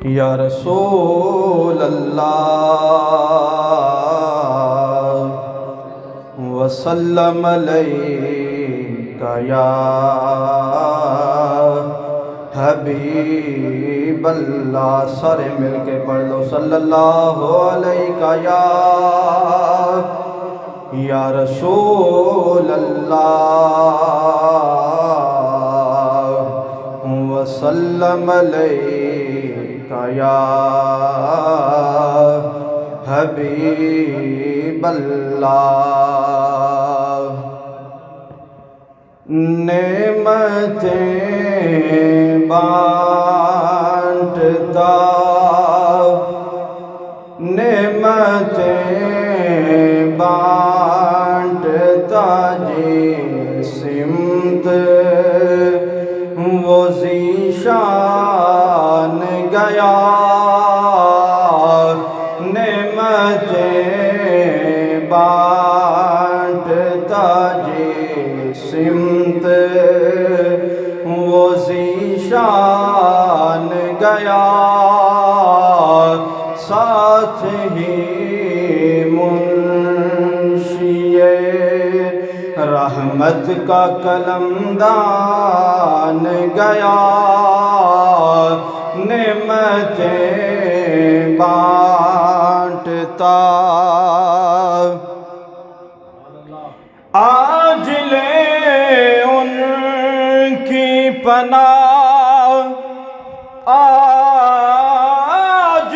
یا رسول اللہ وسلم علیک یا حبیب اللہ، سارے مل کے پڑھ لو صلی اللہ علیہ یا رسول اللہ وسلم علیک یا حبیب اللہ۔ نعمتیں بانٹتا، نعمتیں بانٹتا جی سمت وہ ذیشان گیا، نعمتیں بانٹتا جی سمت وہ ذیشان گیا، ساتھ ہی منشی رحمت کا قلمدان گیا، نعمتیں بانٹتا آج لے ان کی پناہ، آج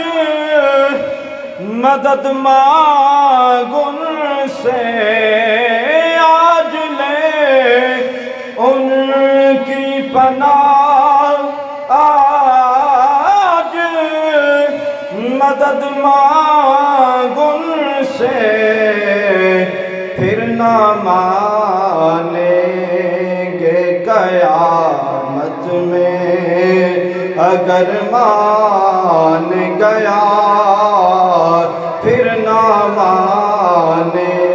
مدد مانگ ان سے، آج لے ان کی پناہ، آج مدد مانگ ان سے، پھر نہ مانیں گے قیامت میں اگر مان گیا، پھر نہ مانیں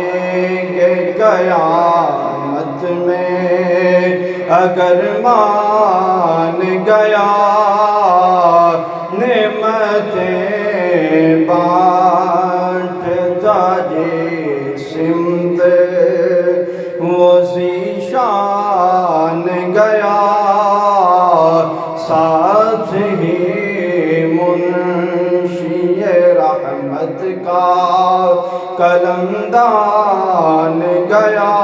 گے قیامت میں اگر مان گیا، نعمتیں بانٹتا جی سمت وہ ذیشان گیا، ساتھ ہی منشی رحمت کا قلمدان گیا،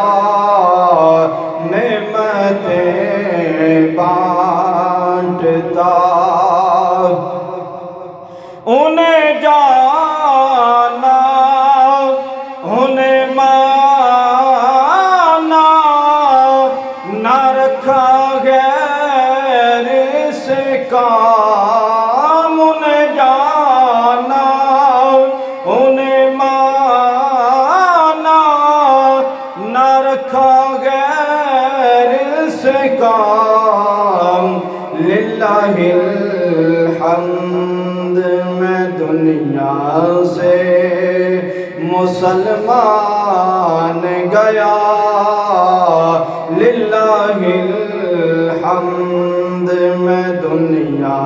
نعمتیں بانٹتا انہیں جانا انہیں مانا، نہ رکھا غیر سے کام، انہیں جانا انہیں مانا، نہ رکھا غیر سے کام، للہ الحمد میں دنیا سے مسلمان گیا، للہ الحمد میں دنیا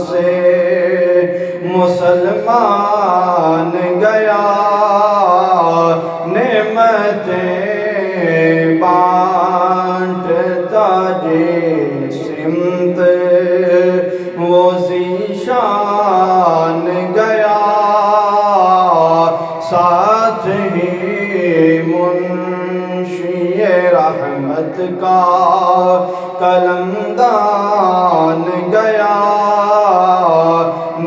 سے مسلمان گیا، نعمتیں بانٹتا جی سمت وہ ذیشان گیا، ساتھ ہی منشی رحمت کا قلمدان گیا،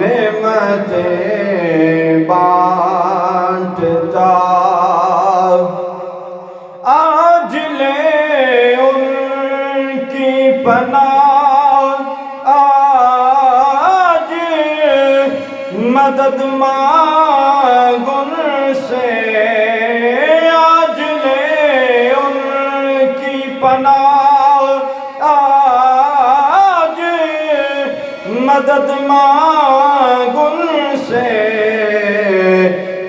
نعمتیں بانٹتا آج لے ان کی پناہ، آج مدد مانگ ان سے، آج لے ان کی پناہ، آج مدد مانگ ان سے،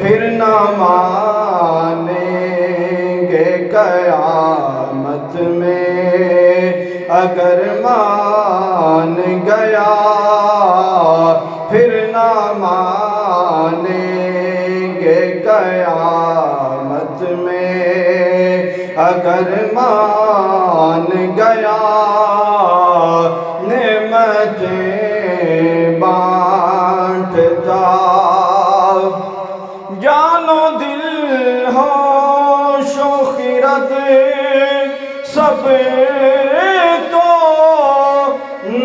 پھر نہ مانیں گے قیامت میں اگر ماں گیا پھر نہ مانیں گے قیامت میں، اگر مان گیا نعمتیں بانٹتا، جان و دل ہوش و خرد سب تو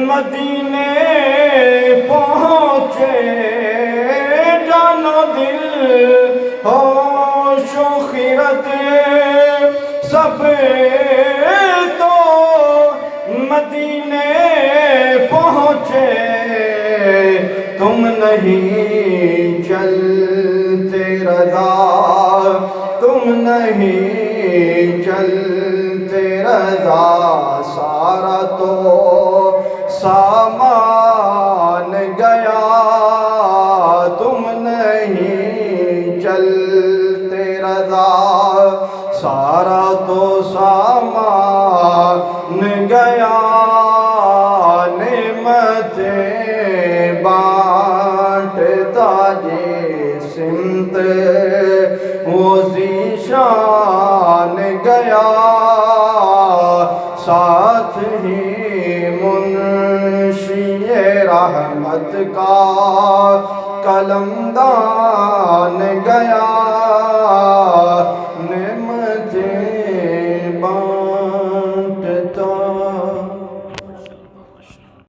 مدینے پہنچے، جان و دل ہوش و خرد سب تو مدینے پہنچے، تم نہیں چلتے رضا، تم نہیں چلتے رضا، سارا تو سامان گیا، تم نہیں چلتے رضا، سارا تو سامان گیا، نعمتیں بانٹتا جی سمت وہ ذیشان گیا، ساتھ ہی منشی رحمت کا قلمدان گیا،